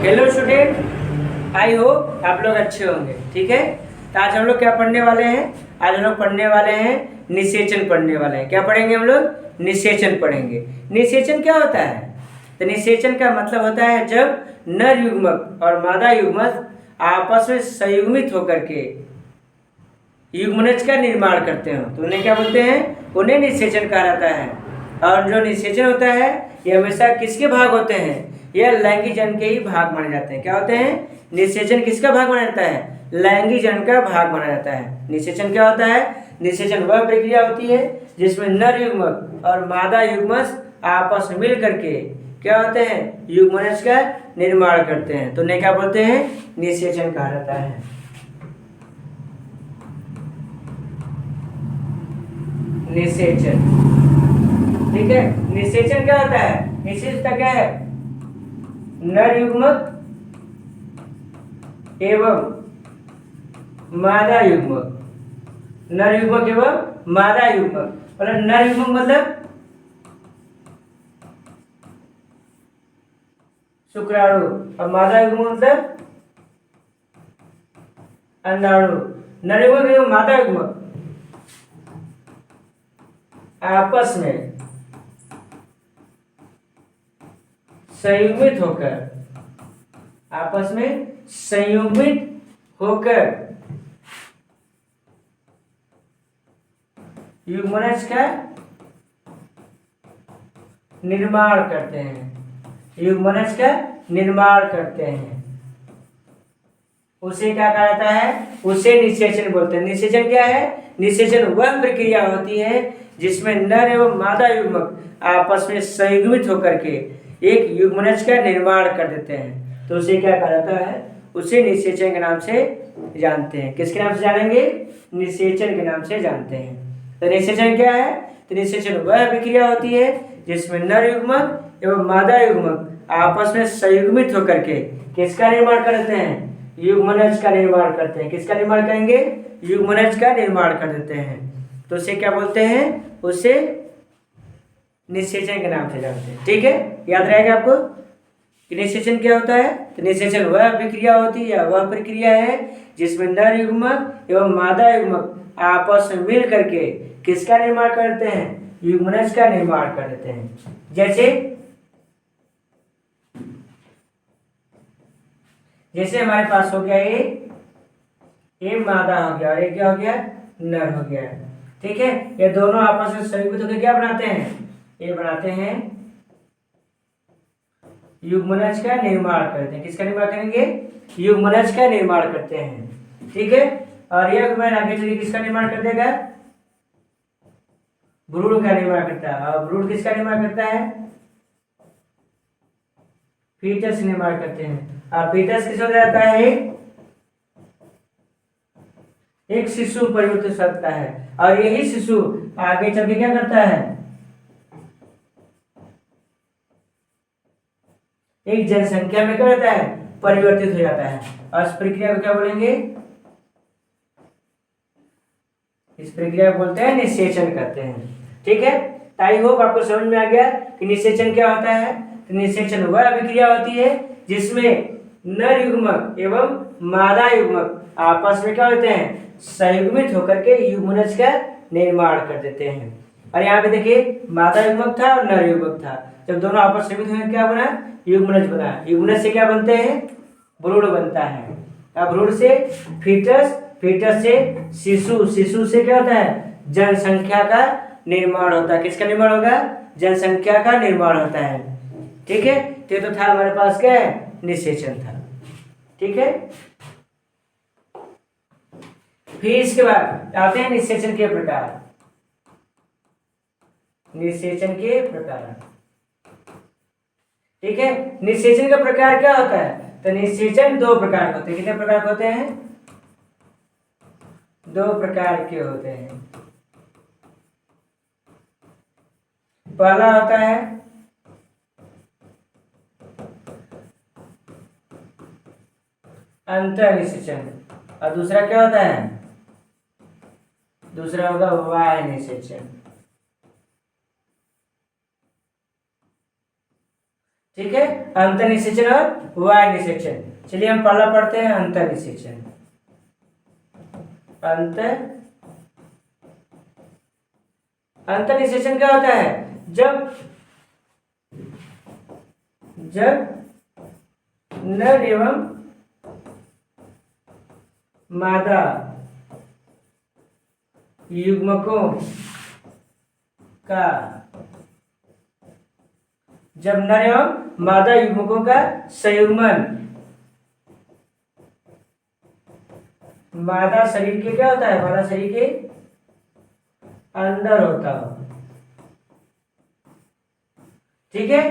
Hello student, I hope आप लोग अच्छे होंगे। ठीक है, तो आज हम लोग क्या पढ़ने वाले हैं? आज हम लोग पढ़ने वाले हैं निषेचन पढ़ने वाले हैं। क्या पढ़ेंगे हम लोग? निषेचन पढ़ेंगे। निषेचन क्या होता है? तो निषेचन का मतलब होता है जब नर युग्मक और मादा युग्मक आपस में संयुग्मित होकर के युग्मनज का निर्माण करते हो तो उन्हें क्या बोलते हैं? उन्हें निषेचन कहा जाता है। और जो निषेचन होता है ये हमेशा किसके भाग होते हैं? यह लैंगिक जन के ही भाग माने जाते हैं। क्या होते हैं? निषेचन किसका भाग माना जाता है? लैंगिक जन का भाग माना जाता है। निषेचन क्या होता है? निषेचन वह प्रक्रिया होती है जिसमें नर युग्मक और मादा युग्मक आपस में मिल करके क्या होते हैं? युग्मनज का निर्माण करते हैं तो उन्हें क्या बोलते हैं? निषेचन कहा जाता है। निषेचन। ठीक है, निषेचन क्या होता है? निषेचता क्या है? नर युग्मक एवं मादा युग्मक, नर युग्मक एवं मादा युग्मक। मतलब नर युग्मक मतलब शुक्राणु और मादा युग्मक मतलब अंडाणु। नर युग्मक एवं मादा युग्मक आपस में संयुग्मित होकर युग्मनज का निर्माण करते हैं। उसे क्या कहा जाता है? उसे निषेचन बोलते हैं। निषेचन क्या है? निषेचन वह प्रक्रिया होती है जिसमें नर एवं मादा युग्मक आपस में संयुग्मित होकर के एक युग्मनज का निर्माण कर देते हैं तो उसे क्या कहा जाता है? उसे निषेचन के नाम से जानते हैं। किसके नाम से जानेंगे? निषेचन के नाम से जानते हैं। तो निषेचन क्या है? तो निषेचन वह प्रक्रिया होती है जिसमें नर युग्मक एवं मादा युग्मक आपस में संयुग्मित होकर के किसका निर्माण करते हैं? युग्मनज का निर्माण करते हैं। किसका निर्माण करेंगे? युग्मनज का निर्माण कर देते हैं तो उसे क्या बोलते हैं? उसे निषेचन के नाम से जानते हैं। ठीक है, याद रहेगा आपको कि निषेचन क्या होता है? तो निषेचन वह प्रक्रिया होती है या वह प्रक्रिया है जिसमें नर युग्मक एवं मादा युग्मक आपस में मिल करके किसका निर्माण करते हैं? युग्मनज का निर्माण कर देते हैं। जैसे हमारे पास हो गया ये मादा हो गया और ये क्या हो गया? नर हो गया। ठीक है, ये दोनों आपस में संयुक्त होकर क्या बनाते हैं? ये बनाते हैं युग्मनज का निर्माण करते हैं। किसका निर्माण करेंगे? युग्मनज का निर्माण करते हैं। ठीक है, और यह युग्मनज आगे चलिए किसका निर्माण कर देगा? भ्रूण का निर्माण करता है। और भ्रूण किसका निर्माण करता है? फीटस निर्माण करते हैं। और फीटस किस हो जाता है? एक शिशु परिवर्तित हो सकता है और यही शिशु आगे चल के क्या करता है? एक जनसंख्या में क्या होता है? परिवर्तित हो जाता है। और इस प्रक्रिया को क्या बोलेंगे? इस प्रक्रिया को बोलते हैं निषेचन करते हैं। ठीक है, आई होप आपको समझ में आ गया कि निषेचन क्या होता है। तो निषेचन वह अभिक्रिया होती है जिसमें नर युग्मक एवं मादा युग्मक आपस में क्या होते हैं? संयुग्मित होकर के युग्मनज का निर्माण कर देते हैं। और यहाँ पे देखिए मादा युग्मक था और नर युग्मक था। जब दोनों आपस में संयुग्मित हुए क्या बना? युग्मनज बना। युग्मनज से क्या बनते हैं? भ्रूण बनता है। अब भ्रूण से फीटस, फीटस से शिशु, शिशु से क्या होता है? जनसंख्या का निर्माण होता है। किसका निर्माण होगा? जनसंख्या का निर्माण होता है। ठीक है, तो था हमारे पास क्या है? निषेचन था। ठीक है, फिर इसके बाद आते हैं निषेचन के प्रकार। निषेचन के प्रकार। ठीक है, निषेचन का प्रकार क्या होता है? तो निषेचन दो प्रकार के होते हैं। कितने प्रकार के होते हैं? दो प्रकार के होते हैं। पहला होता है अंतर निषेचन और दूसरा क्या होता है? दूसरा होगा बाह्य निषेचन। ठीक है, अंतर निषेचन और वाय निषेचन। चलिए हम पहला पढ़ते हैं अंतर निषेचन। अंतर निषेचन क्या होता है? जब नर एवं मादा युग्मकों का संयुग्मन मादा शरीर के क्या होता है? मादा शरीर के अंदर होता हो। ठीक है,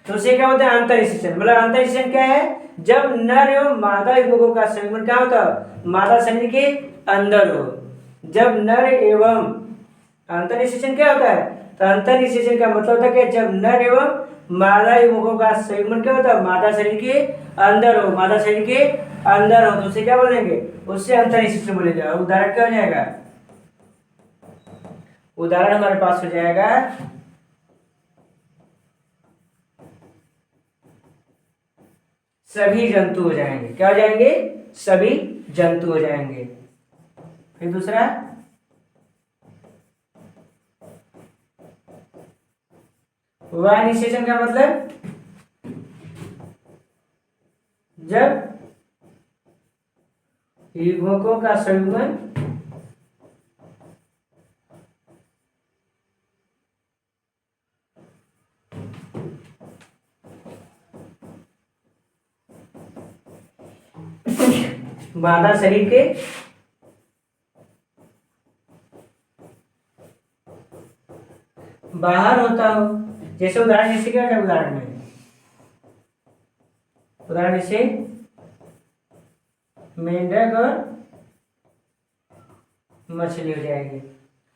तो उसे क्या होता है? अंतर निषेचन। मतलब अंतर निषेचन क्या है? जब नर एवं मादा युग्मकों का संयुग्मन क्या होता है? मादा शरीर के अंदर हो। जब नर एवं अंतर निषेचन क्या होता है? तो अंतर निषेचन का मतलब होता है कि जब नर एवं मादा युग्मकों का संयुग्मन क्या होता है? मादा शरीर के अंदर हो। मादा शरीर के अंदर हो तो उसे क्या बोलेंगे? उससे अंतर निषेचन बोलेगा। उदाहरण क्या हो जाएगा? उदाहरण हमारे पास हो जाएगा सभी जंतु हो जाएंगे। क्या हो जाएंगे? सभी जंतु हो जाएंगे। फिर दूसरा वाय निषेचन का मतलब जब युग्मकों का संयुग्मन मादा शरीर के बाहर होता हो। जैसे उदाहरण जैसे क्या है? उदाहरण जैसे मेंढक और मछली हो जाएगी।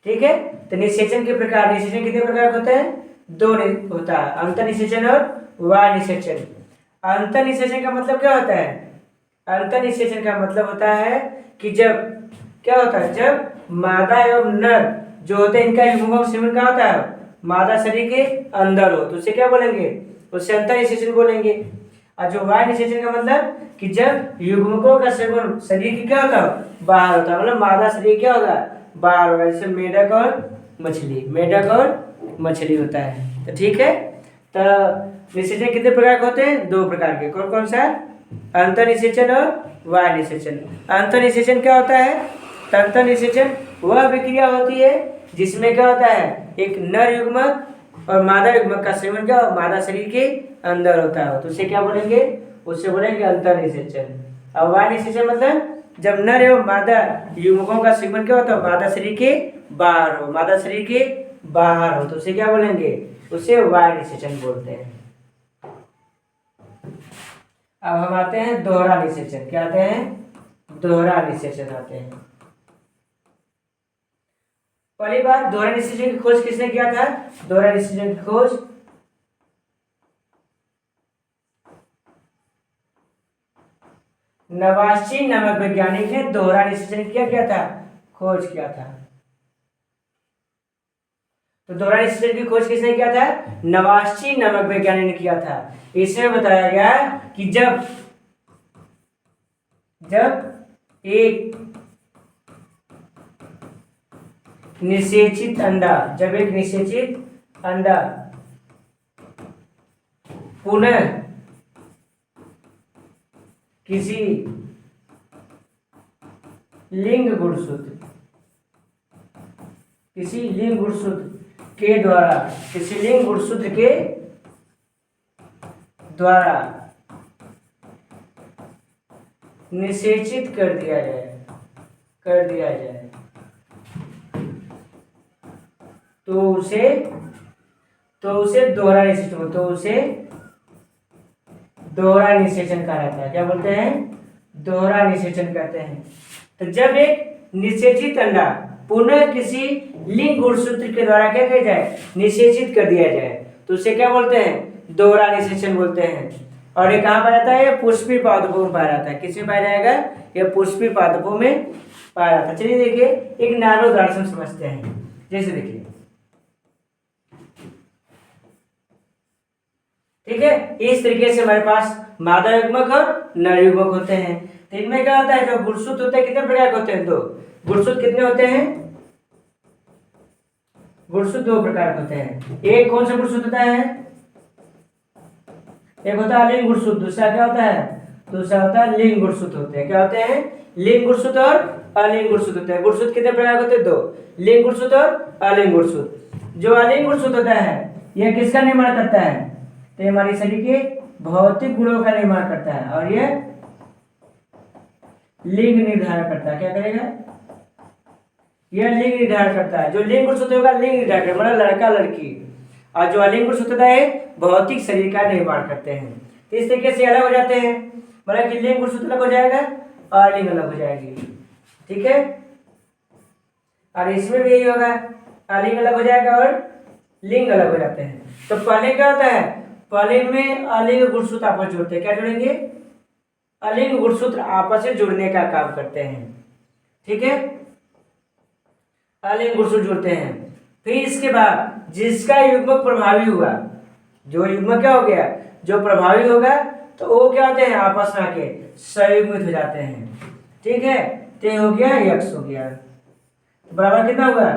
ठीक है, तो निषेचन के प्रकार, निषेचन कितने प्रकार के होते हैं? दो होता है, अंतर निषेचन और वाय निषेचन। अंतर निषेचन का मतलब क्या होता है? अंतर निषेचन का मतलब होता है कि जब क्या होता है? जब मादा एवं नर जो होते हैं इनका युग्मक संयुग्मन क्या होता है? मादा शरीर के अंदर हो तो उसे क्या बोलेंगे? उसे अंतर निषेचन बोलेंगे। और जो वाय निषेचन का मतलब कि जब युग्मकों का संयुग्मन शरीर की क्या होता है? बाहर होता है। मतलब मादा शरीर क्या होगा? बाहर होगा। जैसे मेढक और मछली होता है। तो ठीक है, तो निषेचन कितने प्रकार के होते हैं? दो प्रकार के। कौन कौन सा? अंतर निषेचन और वाय निषेचन। अंतर निषेचन क्या होता है? अंतर निषेचन वह विक्रिया होती है जिसमें क्या होता है? एक नर युग्मक और मादा युग्मक का संयुग्मन क्या मादा शरीर के अंदर होता है तो उसे क्या बोलेंगे? उसे बोलेंगे अंतर निषेचन। और वाय निषेचन मतलब जब नर एवं मादा युग्मकों का संयुग्मन क्या होता है? मादा शरीर के बाहर हो। मादा शरीर के बाहर हो तो उसे क्या बोलेंगे? उसे वाय निषेचन बोलते हैं। अब हम आते हैं दोहरा निषेचन। क्या आते हैं? दोहरा निषेचन आते हैं। पहली बात, दोहरा निषेचन की खोज किसने किया था? दोहरा निषेचन की खोज नवासी नामक वैज्ञानिक ने दोहरा निषेचन क्या था? खोज किया था। तो दोहरा निषेचन की खोज किसने किया था? नवासी नामक वैज्ञानिक ने किया था। इसमें बताया गया कि जब एक निषेचित अंडा पुनः किसी लिंग गुणसूत्र के द्वारा निषेचित कर दिया जाए तो उसे दोहरा निषेचन कहा जाता है। क्या बोलते हैं? दोहरा निषेचन कहते हैं। तो जब एक निषेचित अंडा पुनः किसी लिंग गुणसूत्र के द्वारा क्या किया जाए? निषेचित कर दिया जाए तो उसे क्या बोलते हैं? दोहरा निषेचन बोलते हैं। और ये कहाँ पाया जाता है? ये पुष्पी पादपों में पाया जाता है। किसमें पाया जाएगा? ये पुष्पी पादपों में पाया जाता है। चलिए देखिए एक नानो उदाहरण समझते हैं। जैसे देखिए ठीक है। इस तरीके से हमारे पास मादा युग्मक और नर युग्मक होते हैं। तो इनमें क्या होता है, जो गुणसूत्र होते हैं कितने प्रकार के होते हैं, दो। गुणसूत्र कितने होते हैं, गुणसूत्र दो प्रकार के होते हैं। एक कौन सा गुणसूत्र होता है, एक होता है अलिंग गुणसूत्र, दूसरा क्या होता है, दूसरा होता है लिंग गुणसूत्र होते हैं। क्या होते हैं, लिंग गुणसूत्र और अलिंग गुणसूत्र होते हैं। गुणसूत्र कितने प्रकार के होते हैं, दो, लिंग गुणसूत्र और अलिंग गुणसूत्र। जो अलिंग गुणसूत्र होता है यह किसका निर्माण करता है, तो हमारे शरीर के भौतिक गुणों का निर्माण करता है और यह लिंग निर्धारण करता है। क्या करेगा, यह लिंग निर्धारण करता है। जो लिंग गुणसूत्र होगा लिंग निर्धारण करेगा, मतलब लड़का लड़की। और जो अलिंग गुणसूत्र होता है भौतिक शरीर का निर्माण करते हैं। तो इस तरीके से अलग हो जाते हैं, मतलब कि लिंग गुणसूत्र अलग हो जाएगा और लिंग अलग हो जाएगी। ठीक है, और इसमें भी यही होगा, अलिंग अलग हो जाएगा और लिंग अलग हो जाते हैं। तो पहले क्या होता है, पहले में अलिंग गुणसूत्र आपस जुड़ते हैं। क्या जुड़ेंगे, अलिंग गुणसूत्र आपस में जुड़ने का काम करते हैं। ठीक है, अलिंग गुणसूत्र जुड़ते हैं। फिर इसके बाद जिसका युग्मक प्रभावी हुआ, जो युग्मक क्या हो गया, जो प्रभावी होगा, तो वो क्या होते हैं, आपस में आके संयुग्मित हो जाते हैं। ठीक है, तो हो गया यक्स हो गया, तो बराबर कितना हुआ,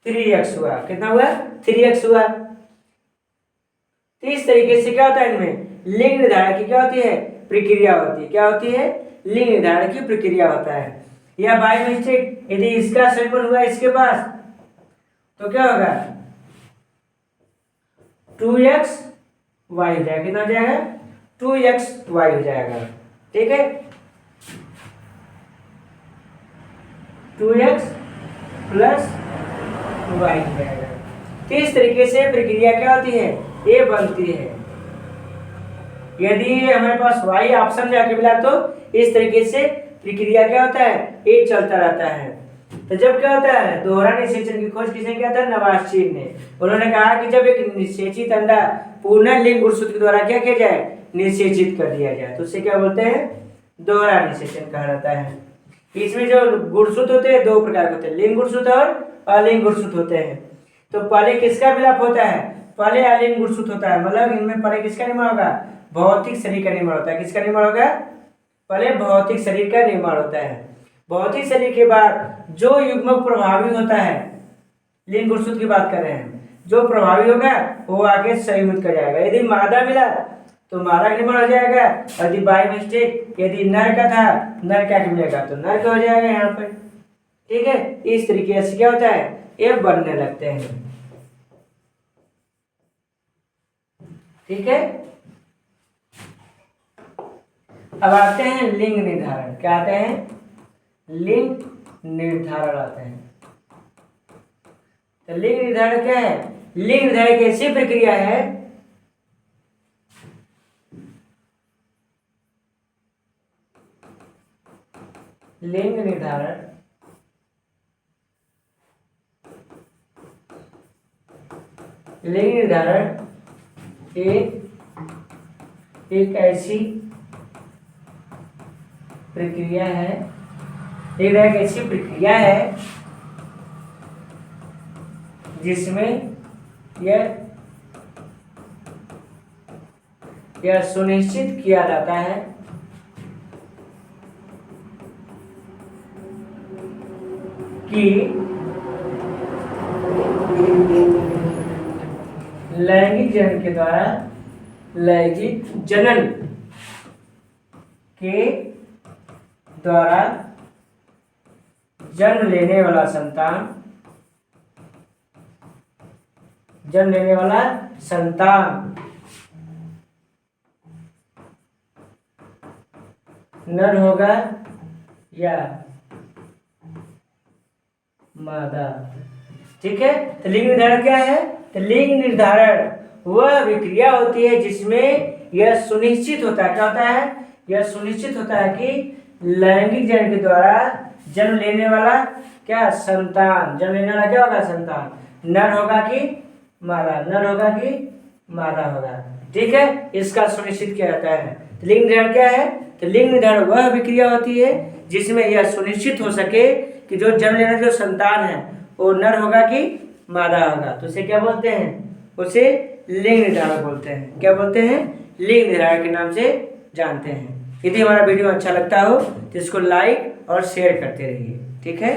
3x हुआ। कितना हुआ, 3x हुआ। तो इस तरीके से क्या होता है, इनमें लिंग निर्धारण की क्या होती है, प्रक्रिया होती है। क्या होती है, लिंग निर्धारण की प्रक्रिया होता है। या बाय मिस्टेक यदि इसका संयुग्मन हुआ इसके पास, तो क्या होगा, 2x y हो जाएगा। कितना हो जाएगा, 2x y हो जाएगा। ठीक है, 2x प्लस y हो जाएगा। तो इस तरीके से प्रक्रिया क्या होती है, ये बनती है। यदि हमारे पास y ऑप्शन में आके मिला तो इस तरीके से प्रक्रिया क्या होता है, ये चलता रहता है। तो जब क्या होता है, दोहरा निषेचन की खोज किसने किया था, नवाश्चीन ने। उन्होंने कहा कि जब एक निषेचित अंडा पुनः लिंग गुणसूत्र के द्वारा क्या किया जाए, निषेचित कर दिया जाए, तो उसे क्या बोलते हैं, दोहरा निषेचन कहा जाता है। इसमें जो गुणसूत्र होते हैं दो प्रकार के होते हैं, लिंग गुणसूत्र और अलिंग गुणसूत्र होते हैं। तो पहले किसका मिलाप होता है, पहले अलिंग गुणसूत्र होता है, मतलब इनमें पहले किसका निर्माण होगा, भौतिक शरीर का निर्माण होता है। किसका निर्माण होगा, पहले भौतिक शरीर का निर्माण होता है। भौतिक शरीर के बाद जो युग्मक प्रभावी होता है, लिंग गुणसूत्र की बात कर रहे हैं, जो प्रभावी होगा वो आगे संयुग्मित कर जाएगा। यदि मादा मिला तो मादा का निर्माण हो जाएगा, यदि बाय मिस्टेक यदि नर का था, नर का मिलेगा तो नर का हो जाएगा यहाँ पर। ठीक है, इस तरीके से क्या होता है, ये बनने लगते हैं। ठीक है, अब आते हैं लिंग निर्धारण। क्या आते हैं, लिंग निर्धारण आते हैं। तो लिंग निर्धारण क्या है, लिंग निर्धारण की ऐसी प्रक्रिया है लिंग निर्धारण लिंग निर्धारण एक ऐसी प्रक्रिया है, एक ऐसी प्रक्रिया है जिसमें यह सुनिश्चित किया जाता है कि लैंगिक जनन के द्वारा, लैंगिक जनन के द्वारा जन्म लेने वाला संतान, जन्म लेने वाला संतान नर होगा या मादा। ठीक है, तो लिंग निर्धारण क्या है, तो लिंग निर्धारण वह विक्रिया होती है जिसमें यह सुनिश्चित होता है, क्या होता है, यह सुनिश्चित होता है कि लैंगिक जनन के द्वारा जन्म लेने वाला क्या संतान, जन्म लेने वाला क्या होगा, संतान नर होगा कि मादा, नर होगा कि मादा होगा। ठीक है, इसका सुनिश्चित किया जाता है। तो लिंग निर्धारण क्या है, तो लिंग निर्धारण वह विक्रिया होती है जिसमें यह सुनिश्चित हो सके कि जो जन्म लेने जो संतान है वो नर होगा कि मादा होगा। तो उसे क्या बोलते हैं, उसे लिंग निर्धारक बोलते हैं। क्या बोलते हैं? लिंग निर्धारक के नाम से जानते हैं। यदि हमारा वीडियो अच्छा लगता हो तो इसको लाइक और शेयर करते रहिए। ठीक है।